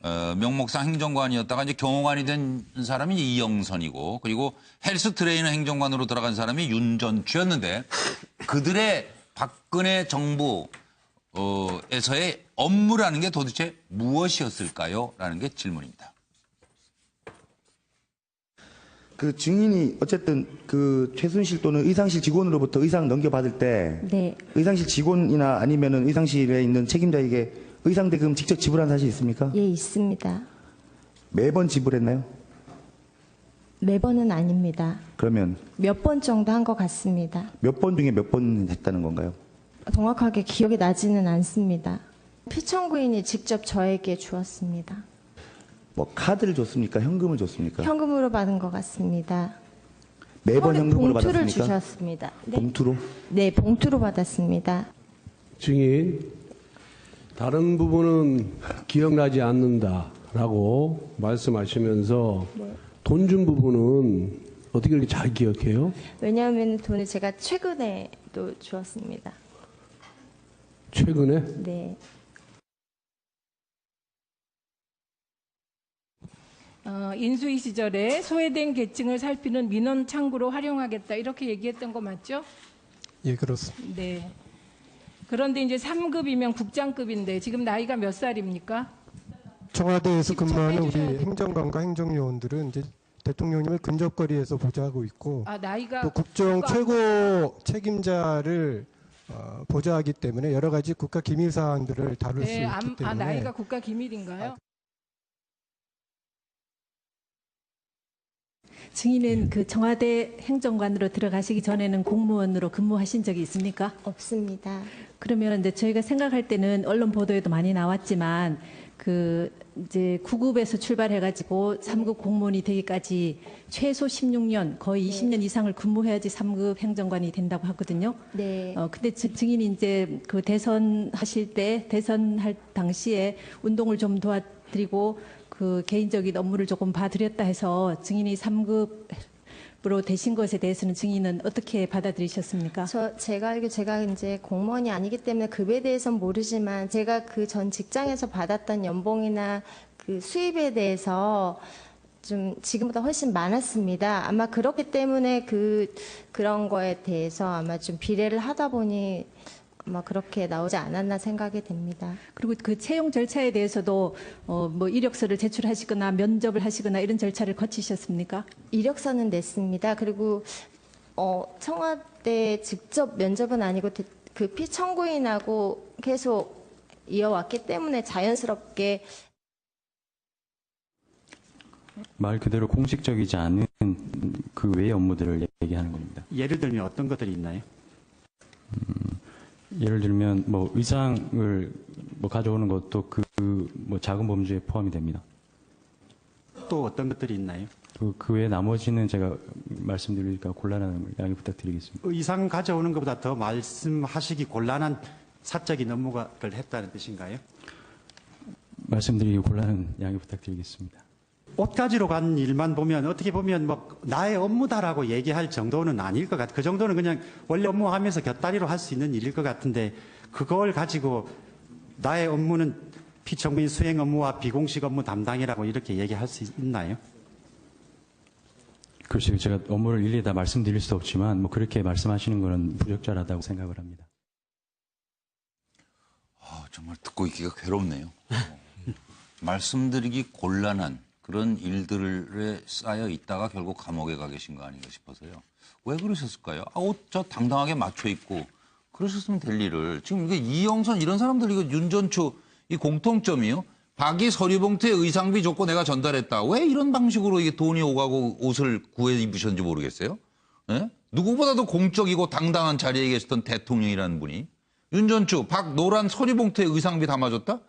명목상 행정관이었다가 이제 경호관이 된 사람이 이영선이고, 그리고 헬스 트레이너 행정관으로 들어간 사람이 윤전추였는데, 그들의 박근혜 정부에서의 업무라는 게 도대체 무엇이었을까요? 라는 게 질문입니다. 그 증인이 어쨌든 그 최순실 또는 의상실 직원으로부터 의상 넘겨받을 때 네. 의상실 직원이나 아니면은 의상실에 있는 책임자에게 의상 대금 직접 지불한 사실 있습니까? 예, 있습니다. 매번 지불했나요? 매번은 아닙니다. 그러면 몇 번 정도 한 것 같습니다. 몇 번 중에 몇 번 했다는 건가요? 정확하게 기억이 나지는 않습니다. 피청구인이 직접 저에게 주었습니다. 뭐 카드를 줬습니까? 현금을 줬습니까? 현금으로 받은 것 같습니다. 매번 처음에 현금으로 봉투를 받았습니까? 주셨습니다. 네. 봉투로? 네, 봉투로 받았습니다. 증인, 다른 부분은 기억나지 않는다라고 말씀하시면서 네. 돈 준 부분은 어떻게 그렇게 잘 기억해요? 왜냐하면 돈을 제가 최근에 또 주었습니다. 최근에? 네. 인수위 시절에 소외된 계층을 살피는 민원 창구로 활용하겠다 이렇게 얘기했던 거 맞죠? 예, 그렇습니다. 네. 그런데 이제 3급이면 국장급인데 지금 나이가 몇 살입니까? 청와대에서 근무하는 우리 해주셔야 돼요. 행정관과 행정요원들은 이제 대통령님을 근접거리에서 보좌하고 있고 나이가 또 국정 그거 최고 책임자를 보좌하기 때문에 여러 가지 국가 기밀 사항들을 다룰 수 네, 있기 때문에 나이가 국가 기밀인가요? 증인은 그 청와대 행정관으로 들어가시기 전에는 공무원으로 근무하신 적이 있습니까? 없습니다. 그러면 이제 저희가 생각할 때는 언론 보도에도 많이 나왔지만 그 이제 9급에서 출발해가지고 3급 공무원이 되기까지 최소 16년 거의 20년 이상을 근무해야지 3급 행정관이 된다고 하거든요. 네. 근데 증인이 이제 그 대선하실 때 대선할 당시에 운동을 좀 도와드리고 그 개인적인 업무를 조금 봐드렸다 해서 증인이 3급으로 되신 것에 대해서는 증인은 어떻게 받아들이셨습니까? 제가 알기로 제가 이제 공무원이 아니기 때문에 급에 대해서는 모르지만 제가 그 전 직장에서 받았던 연봉이나 그 수입에 대해서 좀 지금보다 훨씬 많았습니다. 아마 그렇기 때문에 그런 거에 대해서 아마 좀 비례를 하다 보니 아마 그렇게 나오지 않았나 생각이 됩니다. 그리고 그 채용 절차에 대해서도 뭐 이력서를 제출하시거나 면접을 하시거나 이런 절차를 거치셨습니까? 이력서는 냈습니다. 그리고 청와대 직접 면접은 아니고 그 피청구인하고 계속 이어왔기 때문에 자연스럽게 말 그대로 공식적이지 않은 그 외의 업무들을 얘기하는 겁니다. 예를 들면 어떤 것들이 있나요? 예를 들면 뭐 의상을 뭐 가져오는 것도 그 뭐 작은 범주에 포함이 됩니다. 또 어떤 것들이 있나요? 그 외에 나머지는 제가 말씀드리니까 곤란한 양해 부탁드리겠습니다. 의상 가져오는 것보다 더 말씀하시기 곤란한 사적인 업무를 했다는 뜻인가요? 말씀드리기 곤란한 양해 부탁드리겠습니다. 옷 가지러 간 일만 보면 어떻게 보면 뭐 나의 업무다라고 얘기할 정도는 아닐 것 같아요. 그 정도는 그냥 원래 업무하면서 곁다리로 할 수 있는 일일 것 같은데 그걸 가지고 나의 업무는 피청구인 수행 업무와 비공식 업무 담당이라고 이렇게 얘기할 수 있나요? 글쎄요, 제가 업무를 일일이 다 말씀드릴 수 없지만 뭐 그렇게 말씀하시는 거는 부적절하다고 생각을 합니다. 정말 듣고 있기가 괴롭네요. 말씀드리기 곤란한 그런 일들에 쌓여 있다가 결국 감옥에 가 계신 거 아닌가 싶어서요. 왜 그러셨을까요? 옷 저 당당하게 맞춰 입고 그러셨으면 될 일을. 지금 이게 이영선 이런 사람들 이거 윤전추 이 공통점이요. 박이 서류봉투에 의상비 줬고 내가 전달했다. 왜 이런 방식으로 이게 돈이 오가고 옷을 구해 입으셨는지 모르겠어요. 예? 누구보다도 공적이고 당당한 자리에 계셨던 대통령이라는 분이 윤전추 박 노란 서류봉투에 의상비 담아줬다?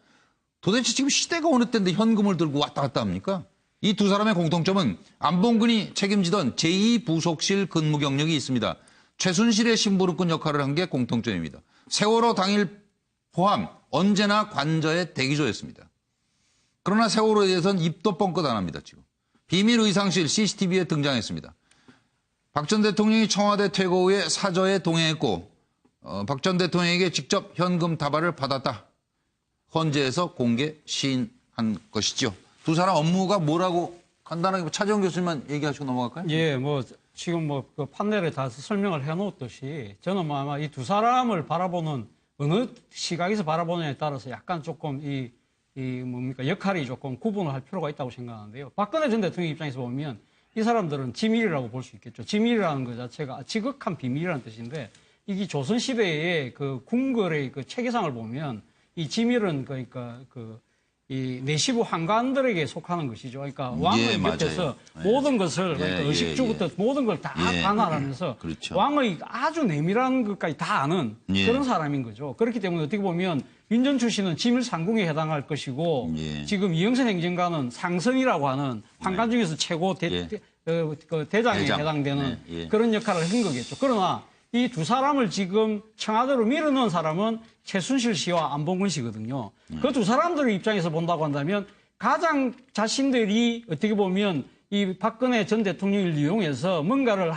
도대체 지금 시대가 어느 때인데 현금을 들고 왔다 갔다 합니까? 이 두 사람의 공통점은 안봉근이 책임지던 제2부속실 근무 경력이 있습니다. 최순실의 심부름꾼 역할을 한 게 공통점입니다. 세월호 당일 포함 언제나 관저의 대기조였습니다. 그러나 세월호에 대해서는 입도 뻥끗 안 합니다. 지금 비밀 의상실 CCTV에 등장했습니다. 박 전 대통령이 청와대 퇴거 후에 사저에 동행했고 박 전 대통령에게 직접 현금 다발을 받았다. 헌재에서 공개 시인한 한 것이죠. 두 사람 업무가 뭐라고 간단하게 차재원 교수님만 얘기하시고 넘어갈까요? 예, 뭐 지금 뭐 그 판넬에 다 설명을 해놓았듯이 저는 뭐 아마 이 두 사람을 바라보는 어느 시각에서 바라보느냐에 따라서 약간 조금 이 뭡니까 역할이 조금 구분을 할 필요가 있다고 생각하는데요. 박근혜 전 대통령 입장에서 보면 이 사람들은 지밀이라고 볼 수 있겠죠. 지밀이라는 것 자체가 지극한 비밀이라는 뜻인데 이게 조선 시대의 그 궁궐의 그 체계상을 보면 이 지밀은 그러니까 이 내시부 환관들에게 속하는 것이죠. 그러니까 왕의 예, 곁에서 맞아요. 모든 것을 예, 그러니까 예, 의식주부터 모든 걸 다 예. 관할하면서 그렇죠. 왕의 아주 내밀한 것까지 다 아는 예. 그런 사람인 거죠. 그렇기 때문에 어떻게 보면 윤전추 씨는 지밀 상궁에 해당할 것이고 예. 지금 이영선 행정관은 상선이라고 하는 환관 중에서 최고 예. 그 대장에 대장. 해당되는 예, 예. 그런 역할을 한 거겠죠. 그러나 이 두 사람을 지금 청와대로 밀어넣은 사람은 최순실 씨와 안봉근 씨거든요. 그 두 사람들의 입장에서 본다고 한다면 가장 자신들이 어떻게 보면 이 박근혜 전 대통령을 이용해서 뭔가를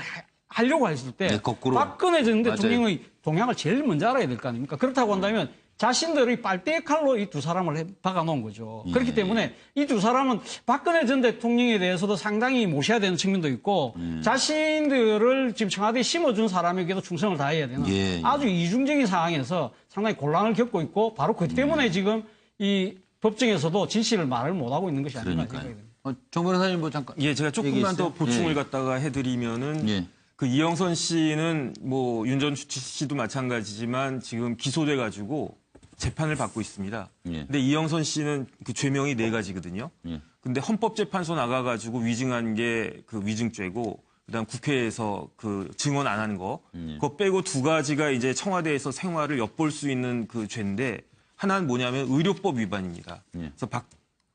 하려고 했을 때 네, 거꾸로. 박근혜 전 맞아요. 대통령의 동향을 제일 먼저 알아야 될 거 아닙니까? 그렇다고 한다면 자신들의 빨대의 칼로 이 두 사람을 박아놓은 거죠. 그렇기 때문에 이 두 사람은 박근혜 전 대통령에 대해서도 상당히 모셔야 되는 측면도 있고 자신들을 지금 청와대에 심어준 사람에게도 충성을 다해야 되는 예, 예. 아주 이중적인 상황에서 상당히 곤란을 겪고 있고 바로 그 때문에 지금 이 법정에서도 진실을 말을 못하고 있는 것이 아닌가 그러니까요. 생각이 듭니다. 정 변호사님 뭐 잠깐. 예, 제가 조금만 얘기했어요? 더 보충을 예. 갖다가 해드리면은 예. 그 이영선 씨는 뭐 윤전추 씨도 마찬가지지만 지금 기소돼 가지고 재판을 받고 있습니다. 예. 근데 이영선 씨는 그 죄명이 4가지거든요. 예. 근데 헌법재판소 나가가지고 위증한 게 그 위증죄고, 그다음 국회에서 그 증언 안 하는 거, 그거 빼고 2가지가 이제 청와대에서 생활을 엿볼 수 있는 그 죄인데, 하나는 뭐냐면 의료법 위반입니다. 예. 그래서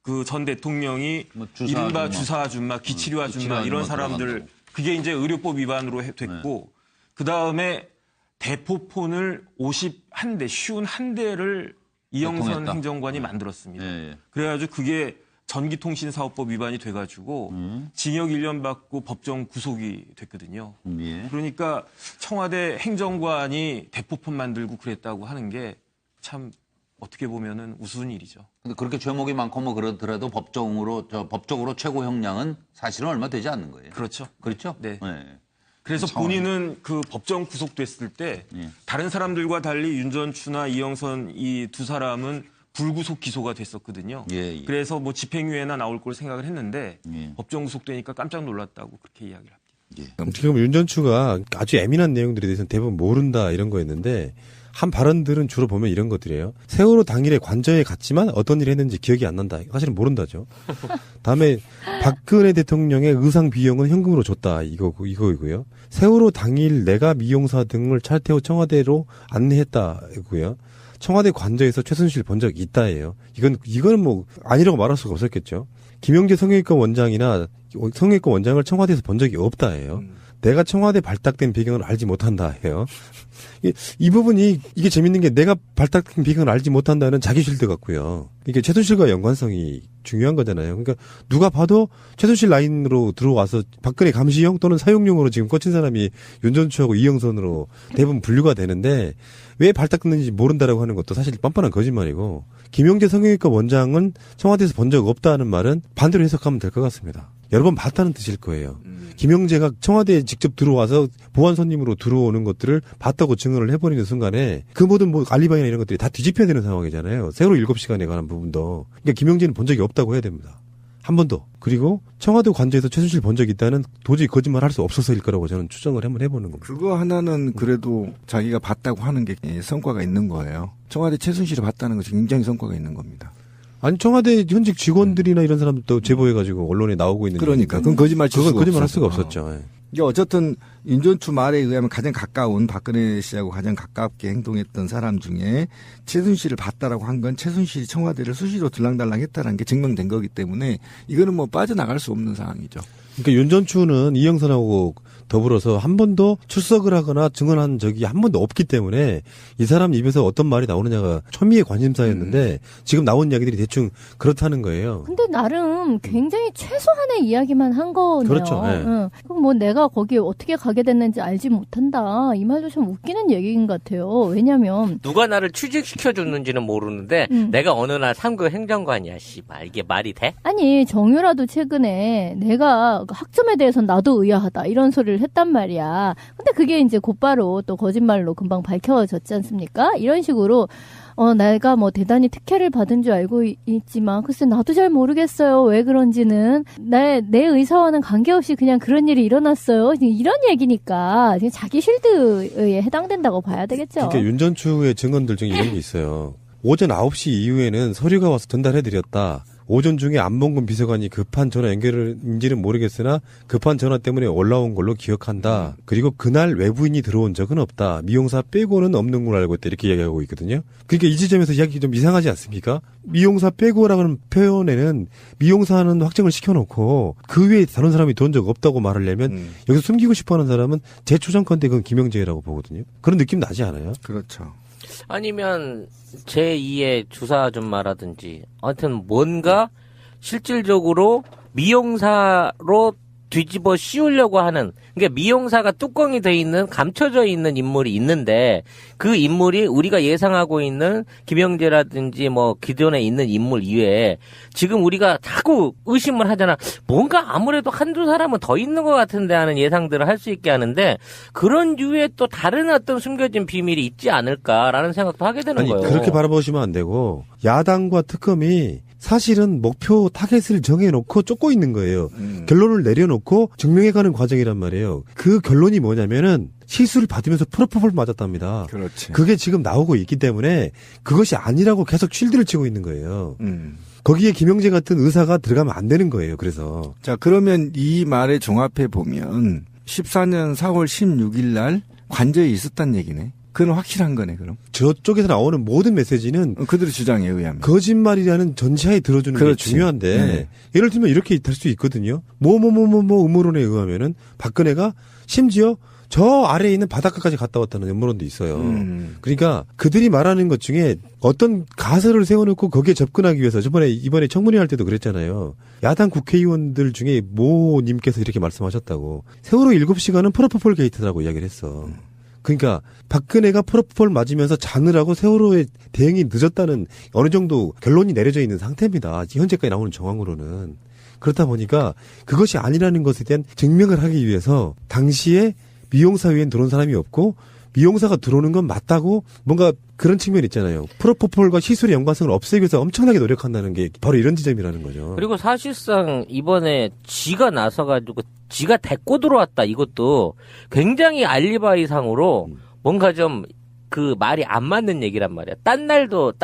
그 전 대통령이 뭐 주사 이른바 아줌마. 주사 아줌마, 기치료 아줌마 기치료 이런 아줌마 사람들, 들어간다고. 그게 이제 의료법 위반으로 됐고, 그 다음에 대포폰을 51대, 51대를 이영선 개통했다. 행정관이 만들었습니다. 예, 예. 그래가지고 그게 전기통신사업법 위반이 돼가지고 징역 1년 받고 법정 구속이 됐거든요. 예. 그러니까 청와대 행정관이 대포폰 만들고 그랬다고 하는 게 참 어떻게 보면은 우스운 일이죠. 근데 그렇게 죄목이 많고 뭐 그러더라도 법적으로 최고 형량은 사실은 얼마 되지 않는 거예요. 그렇죠. 그렇죠? 네. 네. 그래서 본인은 그 법정 구속됐을 때 예. 다른 사람들과 달리 윤전추나 이영선 이 두 사람은 불구속 기소가 됐었거든요. 예, 예. 그래서 뭐 집행유예나 나올 걸 생각을 했는데 예. 법정 구속되니까 깜짝 놀랐다고 그렇게 이야기를 합니다. 지금 윤전추가 아주 예민한 내용들에 대해서는 대부분 모른다 이런 거였는데 한 발언들은 주로 보면 이런 것들이에요. 세월호 당일에 관저에 갔지만 어떤 일을 했는지 기억이 안 난다. 사실은 모른다죠. 다음에 박근혜 대통령의 의상 비용은 현금으로 줬다. 이거이고요. 세월호 당일 내가 미용사 등을 차를 태워 청와대로 안내했다고요. 청와대 관저에서 최순실 본 적 있다예요. 이거는 뭐 아니라고 말할 수가 없었겠죠. 김영재 성형외과 원장이나 성형외과 원장을 청와대에서 본 적이 없다예요. 내가 청와대 발탁된 배경을 알지 못한다 해요. 이 부분이 이게 재밌는 게 내가 발탁된 배경을 알지 못한다는 자기 실드 같고요. 이게 최순실과 연관성이 중요한 거잖아요. 그러니까 누가 봐도 최순실 라인으로 들어와서 박근혜 감시용 또는 사용용으로 지금 꽂힌 사람이 윤전추하고 이영선으로 대부분 분류가 되는데 왜 발탁됐는지 모른다라고 하는 것도 사실 뻔뻔한 거짓말이고, 김영재 성형외과 원장은 청와대에서 본 적 없다는 말은 반대로 해석하면 될 것 같습니다. 여러 번 봤다는 뜻일 거예요. 김영재가 청와대에 직접 들어와서 보안 손님으로 들어오는 것들을 봤다고 증언을 해버리는 순간에 그 모든 뭐 알리바이나 이런 것들이 다 뒤집혀야 되는 상황이잖아요. 세월호 7시간에 관한 부분도. 그러니까 김영재는 본 적이 없다고 해야 됩니다. 한 번도. 그리고 청와대 관저에서 최순실 본 적이 있다는 도저히 거짓말 할 수 없어서일 거라고 저는 추정을 한번 해보는 겁니다. 그거 하나는 그래도 자기가 봤다고 하는 게 성과가 있는 거예요. 청와대 최순실을 봤다는 것이 굉장히 성과가 있는 겁니다. 아니 청와대 현직 직원들이나 이런 사람들도 제보해가지고 언론에 나오고 있는. 그러니까 그건 거짓말 칠 수가 거짓말 할 수가 없었죠. 예. 이게 어쨌든 윤전추 말에 의하면 가장 가까운 박근혜 씨하고 가장 가깝게 행동했던 사람 중에 최순실을 봤다라고 한 건 최순실이 청와대를 수시로 들랑달랑 했다는 게 증명된 거기 때문에 이거는 뭐 빠져나갈 수 없는 상황이죠. 그러니까 윤전추는 이영선하고 더불어서 한 번도 출석을 하거나 증언한 적이 한 번도 없기 때문에 이 사람 입에서 어떤 말이 나오느냐가 초미의 관심사였는데 지금 나온 이야기들이 대충 그렇다는 거예요. 근데 나름 굉장히 최소한의 이야기만 한 거네요. 그렇죠. 네. 응. 그럼 뭐 내가 거기에 어떻게 가게 됐는지 알지 못한다. 이 말도 좀 웃기는 얘기인 것 같아요. 왜냐면 누가 나를 취직시켜줬는지는 모르는데 내가 어느 날 3급 행정관이야. 씨발 이게 말이 돼? 아니 정유라도 최근에 내가 학점에 대해서는 나도 의아하다 이런 소리를 했단 말이야. 근데 그게 이제 곧바로 또 거짓말로 금방 밝혀졌지 않습니까? 이런 식으로 내가 뭐 대단히 특혜를 받은 줄 알고 있지만 글쎄 나도 잘 모르겠어요. 왜 그런지는 내 의사와는 관계없이 그냥 그런 일이 일어났어요. 이런 얘기니까 자기 쉴드에 해당된다고 봐야 되겠죠. 그러니까 윤전추의 증언들 중에 이런 게 있어요. 오전 9시 이후에는 서류가 와서 전달해드렸다. 오전 중에 안봉근 비서관이 급한 전화 연결인지는 모르겠으나 급한 전화 때문에 올라온 걸로 기억한다. 그리고 그날 외부인이 들어온 적은 없다. 미용사 빼고는 없는 걸로 알고 있다. 이렇게 이야기하고 있거든요. 그러니까 이 지점에서 이야기 좀 이상하지 않습니까? 미용사 빼고라는 표현에는 미용사는 확정을 시켜놓고 그 외에 다른 사람이 들어온 적 없다고 말을 하려면 여기서 숨기고 싶어하는 사람은 제 초장컨대 그건 김영재라고 보거든요. 그런 느낌 나지 않아요? 그렇죠. 아니면 제2의 주사 아줌마라든지 하여튼 뭔가 실질적으로 미용사로 뒤집어 씌우려고 하는, 그러니까 미용사가 뚜껑이 돼 있는 감춰져 있는 인물이 있는데 그 인물이 우리가 예상하고 있는 김영재라든지 뭐 기존에 있는 인물 이외에 지금 우리가 자꾸 의심을 하잖아. 뭔가 아무래도 한두 사람은 더 있는 것 같은데 하는 예상들을 할 수 있게 하는데 그런 류의 또 다른 어떤 숨겨진 비밀이 있지 않을까라는 생각도 하게 되는 거예요. 그렇게 바라보시면 안 되고 야당과 특검이 사실은 목표 타겟을 정해놓고 쫓고 있는 거예요. 결론을 내려놓고 증명해가는 과정이란 말이에요. 그 결론이 뭐냐면은 실수를 받으면서 프로포폴 맞았답니다. 그렇지. 그게 지금 나오고 있기 때문에 그것이 아니라고 계속 쉴드를 치고 있는 거예요. 거기에 김영재 같은 의사가 들어가면 안 되는 거예요. 그래서. 자, 그러면 이 말에 종합해 보면 14년 4월 16일 날 관저에 있었단 얘기네. 그건 확실한 거네, 그럼. 저쪽에서 나오는 모든 메시지는 그들의 주장에 의하면 거짓말이라는 전제하에 들어주는 그렇지. 게 중요한데 예를 들면 이렇게 될 수 있거든요. 음모론에 의하면은 박근혜가 심지어 저 아래에 있는 바닷가까지 갔다 왔다는 음모론도 있어요. 그러니까 그들이 말하는 것 중에 어떤 가설을 세워놓고 거기에 접근하기 위해서 이번에 청문회 할 때도 그랬잖아요. 야당 국회의원들 중에 모님께서 이렇게 말씀하셨다고. 세월호 7시간은 프로포폴 게이트라고 이야기를 했어. 그러니까 박근혜가 프로포폴 맞으면서 자느라고 세월호의 대응이 늦었다는 어느 정도 결론이 내려져 있는 상태입니다. 현재까지 나오는 정황으로는. 그렇다 보니까 그것이 아니라는 것에 대한 증명을 하기 위해서 당시에 미용사 외엔 들어온 사람이 없고 미용사가 들어오는 건 맞다고 뭔가 그런 측면이 있잖아요. 프로포폴과 시술의 연관성을 없애기 위해서 엄청나게 노력한다는 게 바로 이런 지점이라는 거죠. 그리고 사실상 이번에 지가 나서가지고 지가 데리고 들어왔다 이것도 굉장히 알리바이상으로 뭔가 좀 그 말이 안 맞는 얘기란 말이야. 딴 날도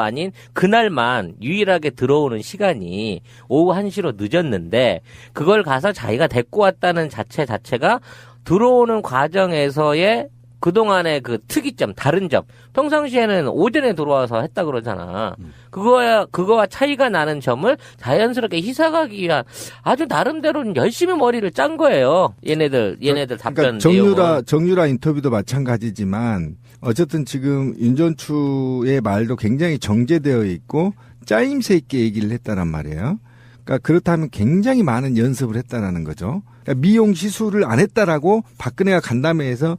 아닌 그날만 유일하게 들어오는 시간이 오후 1시로 늦었는데 그걸 가서 자기가 데리고 왔다는 자체가 들어오는 과정에서의 그동안의 그 특이점, 다른 점. 평상시에는 오전에 들어와서 했다 그러잖아. 그거와 차이가 나는 점을 자연스럽게 희석하기 위한 아주 나름대로 열심히 머리를 짠 거예요. 얘네들 답변 그러니까 정유라 인터뷰도 마찬가지지만 어쨌든 지금 윤전추의 말도 굉장히 정제되어 있고 짜임새 있게 얘기를 했다란 말이에요. 그러니까 그렇다면 굉장히 많은 연습을 했다라는 거죠. 그러니까 미용 시술을 안 했다라고 박근혜가 간담회에서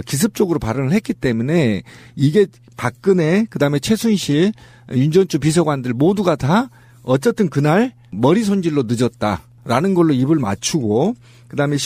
기습적으로 발언을 했기 때문에 이게 박근혜 그다음에 최순실 윤전추 비서관들 모두가 다 어쨌든 그날 머리 손질로 늦었다라는 걸로 입을 맞추고 그다음에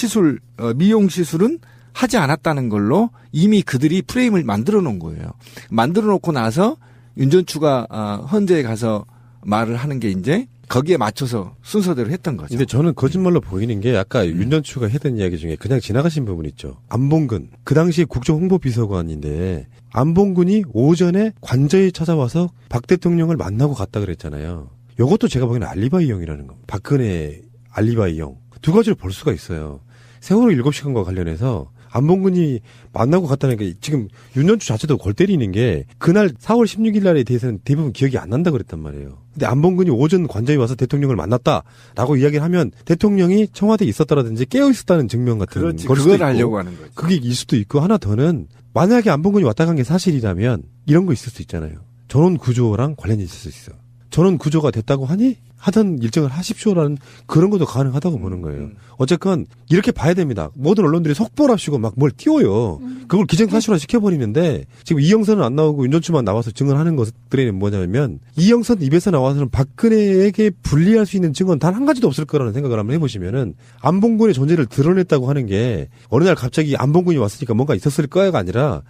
미용 시술은 하지 않았다는 걸로 이미 그들이 프레임을 만들어 놓은 거예요. 만들어 놓고 나서 윤전추가 헌재에 가서 말을 하는 게 이제 거기에 맞춰서 순서대로 했던 거죠. 근데 저는 거짓말로 보이는 게 아까 윤전추가 했던 이야기 중에 그냥 지나가신 부분 있죠. 안봉근. 그 당시 국정홍보비서관인데 안봉근이 오전에 관저에 찾아와서 박 대통령을 만나고 갔다 그랬잖아요. 이것도 제가 보기에는 알리바이형이라는 거. 박근혜 알리바이형. 두 가지로 볼 수가 있어요. 세월호 7시간과 관련해서 안봉근이 만나고 갔다는 게 지금 윤전추 자체도 골 때리는 게 그날 4월 16일 날에 대해서는 대부분 기억이 안 난다 그랬단 말이에요. 근데 안봉근이 오전 관저에 와서 대통령을 만났다라고 이야기를 하면 대통령이 청와대에 있었다라든지 깨어 있었다는 증명 같은 그렇지, 걸 수도 그걸 있고 하려고 하는 거지. 그게 일 수도 있고 하나 더는 만약에 안봉근이 왔다 간 게 사실이라면 이런 거 있을 수 있잖아요. 전원 구조랑 관련이 있을 수 있어. 전원 구조가 됐다고 하니 하던 일정을 하십시오라는 그런 것도 가능하다고 보는 거예요. 어쨌건 이렇게 봐야 됩니다. 모든 언론들이 속보랍시고 막 뭘 띄워요. 그걸 기정사실화 시켜버리는데 지금 이영선은 안 나오고 윤전추만 나와서 증언하는 것들에는 뭐냐면 이영선 입에서 나와서는 박근혜에게 불리할 수 있는 증언 단 한 가지도 없을 거라는 생각을 한번 해보시면은 안봉근의 존재를 드러냈다고 하는 게 어느 날 갑자기 안봉근이 왔으니까 뭔가 있었을 거야가 아니라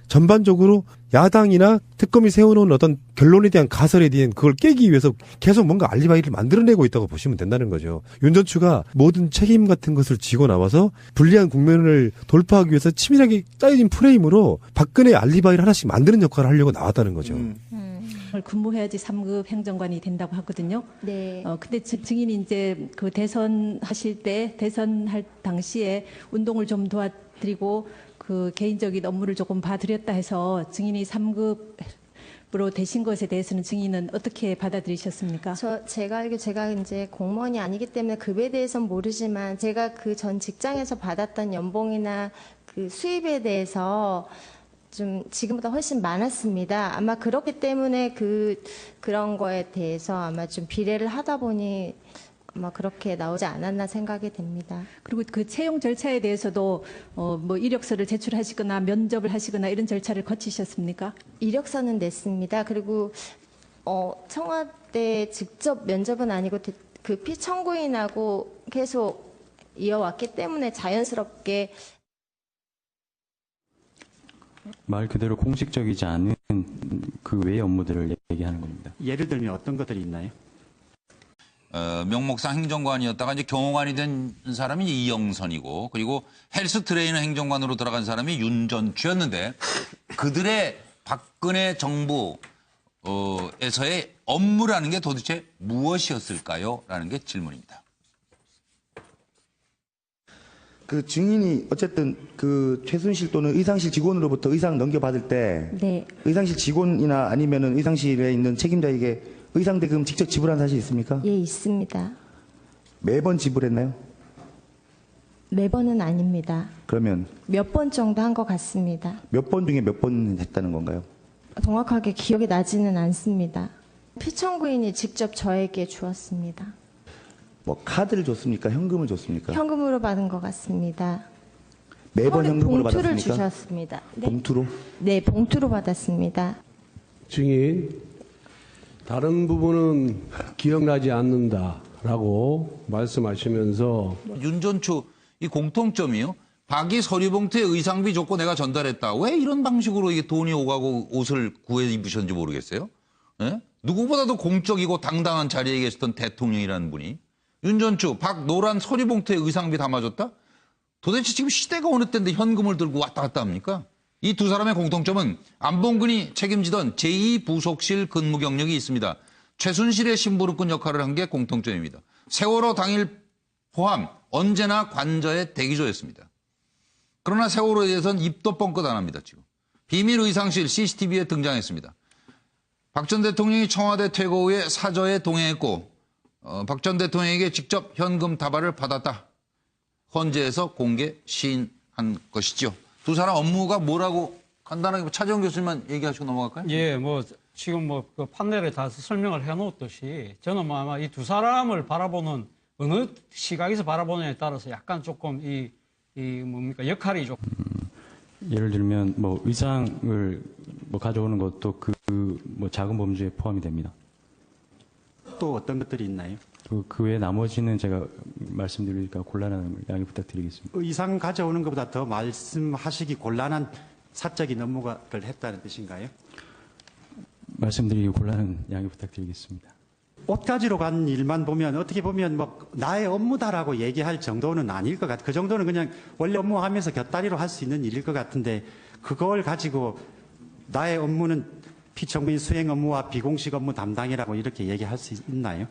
전반적으로 야당이나 특검이 세워놓은 어떤 결론에 대한 가설에 대한 그걸 깨기 위해서 계속 뭔가 알리바이를 만들어내고 있다고 보시면 된다는 거죠. 윤전추가 모든 책임 같은 것을 지고 나와서 불리한 국면을 돌파하기 위해서 치밀하게 짜여진 프레임으로 박근혜 알리바이를 하나씩 만드는 역할을 하려고 나왔다는 거죠. 근무해야지 3급 행정관이 된다고 하거든요. 네. 근데 증인이 이제 그 대선 하실 때, 대선 할 당시에 운동을 좀 도와드리고 그 개인적인 업무를 조금 봐드렸다 해서 증인이 3급으로 되신 것에 대해서는 증인은 어떻게 받아들이셨습니까? 제가 알기로 제가 이제 공무원이 아니기 때문에 급에 대해서는 모르지만 제가 그 전 직장에서 받았던 연봉이나 그 수입에 대해서 좀 지금보다 훨씬 많았습니다. 아마 그렇기 때문에 그런 거에 대해서 아마 좀 비례를 하다 보니 아마 그렇게 나오지 않았나 생각이 됩니다. 그리고 그 채용 절차에 대해서도 뭐 이력서를 제출하시거나 면접을 하시거나 이런 절차를 거치셨습니까? 이력서는 냈습니다. 그리고 청와대 직접 면접은 아니고 그 피청구인하고 계속 이어왔기 때문에 자연스럽게 말 그대로 공식적이지 않은 그 외의 업무들을 얘기하는 겁니다. 예를 들면 어떤 것들이 있나요? 명목상 행정관이었다가 이제 경호관이 된 사람이 이영선이고 그리고 헬스 트레이너 행정관으로 들어간 사람이 윤전추였는데 그들의 박근혜 정부에서의 업무라는 게 도대체 무엇이었을까요? 라는 게 질문입니다. 그 증인이 어쨌든 그 최순실 또는 의상실 직원으로부터 의상 넘겨받을 때 네. 의상실 직원이나 아니면은 의상실에 있는 책임자에게 의상 대금 직접 지불한 사실 있습니까? 예, 있습니다. 매번 지불했나요? 매번은 아닙니다. 그러면 몇 번 정도 한 것 같습니다. 몇 번 중에 몇 번 했다는 건가요? 정확하게 기억이 나지는 않습니다. 피청구인이 직접 저에게 주었습니다. 뭐 카드를 줬습니까? 현금을 줬습니까? 현금으로 받은 것 같습니다. 매번 현금으로 봉투를 받았습니까? 주셨습니다. 네. 봉투로? 네, 봉투로 받았습니다. 증인, 다른 부분은 기억나지 않는다라고 말씀하시면서 윤전추 이 공통점이요. 박이 서류봉투에 의상비 줬고 내가 전달했다. 왜 이런 방식으로 이게 돈이 오가고 옷을 구해 입으셨는지 모르겠어요. 예? 누구보다도 공적이고 당당한 자리에 계셨던 대통령이라는 분이 윤전추 박 노란 서류봉투에 의상비 담아줬다? 도대체 지금 시대가 어느 때인데 현금을 들고 왔다 갔다 합니까? 이 두 사람의 공통점은 안봉근이 책임지던 제2부속실 근무 경력이 있습니다. 최순실의 신부름꾼 역할을 한 게 공통점입니다. 세월호 당일 포함 언제나 관저의 대기조였습니다. 그러나 세월호에 대해서는 입도 뻥끗 안 합니다. 지금 비밀 의상실 CCTV에 등장했습니다. 박 전 대통령이 청와대 퇴거 후에 사저에 동행했고 박 전 대통령에게 직접 현금 다발을 받았다. 헌재에서 공개 시인한 것이죠. 두 사람 업무가 뭐라고 간단하게 차재원 교수님만 얘기하시고 넘어갈까요? 예, 뭐 지금 뭐 그 판넬에 다 설명을 해놓았듯이 저는 뭐 아마 이 두 사람을 바라보는 어느 시각에서 바라보느냐에 따라서 약간 조금 이 뭡니까 역할이 조금 예를 들면 뭐 의상을 뭐 가져오는 것도 그 뭐 작은 범주에 포함이 됩니다. 또 어떤 것들이 있나요? 그 외에 나머지는 제가 말씀드리니까 곤란한 양해 부탁드리겠습니다. 의상 가져오는 것보다 더 말씀하시기 곤란한 사적인 업무를 했다는 뜻인가요? 말씀드리기 곤란한 양해 부탁드리겠습니다. 옷 가지러 간 일만 보면 어떻게 보면 뭐 나의 업무다라고 얘기할 정도는 아닐 것 같아요. 그 정도는 그냥 원래 업무하면서 곁다리로 할 수 있는 일일 것 같은데 그걸 가지고 나의 업무는 피청구인 수행 업무와 비공식 업무 담당이라고 이렇게 얘기할 수 있나요?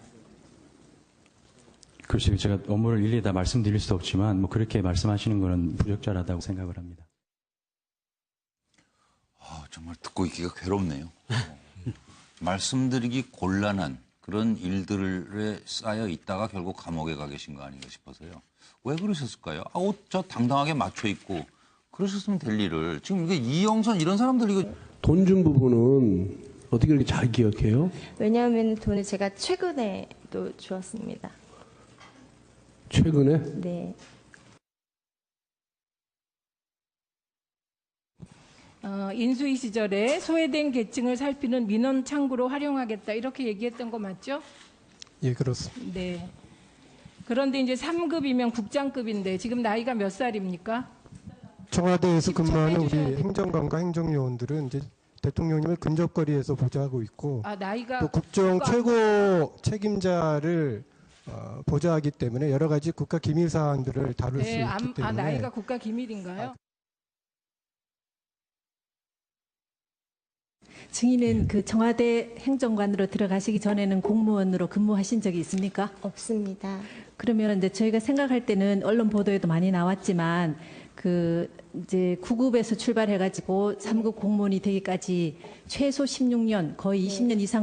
글쎄요, 제가 업무를 일일이 다 말씀드릴 수 없지만 뭐 그렇게 말씀하시는 거는 부적절하다고 생각을 합니다. 정말 듣고 있기가 괴롭네요. 말씀드리기 곤란한 그런 일들에 쌓여 있다가 결국 감옥에 가 계신 거 아닌가 싶어서요. 왜 그러셨을까요? 옷 저 당당하게 맞춰 입고 그러셨으면 될 일을 지금 이게 이영선 이런 사람들 이거 돈 준 부분은 어떻게 그렇게 잘 기억해요? 왜냐하면 돈을 제가 최근에도 주었습니다. 최근에? 네. 인수위 시절에 소외된 계층을 살피는 민원 창구로 활용하겠다 이렇게 얘기했던 거 맞죠? 예, 그렇습니다. 네. 그런데 이제 3급이면 국장급인데 지금 나이가 몇 살입니까? 청와대에서 근무하는 우리 행정관과 행정요원들은 이제 대통령님을 근접거리에서 보좌하고 있고 나이가 또 국정 최고 책임자를 보좌하기 때문에 여러 가지 국가 기밀 사항들을 다룰 수 있기 때문에 나이가 국가 기밀인가요? 증인은 그 청와대 행정관으로 들어가시기 전에는 공무원으로 근무하신 적이 있습니까? 없습니다. 그러면 이제 저희가 생각할 때는 언론 보도에도 많이 나왔지만 그 이제 9급에서 출발해가지고 3급 공무원이 되기까지 최소 16년 거의 20년 이상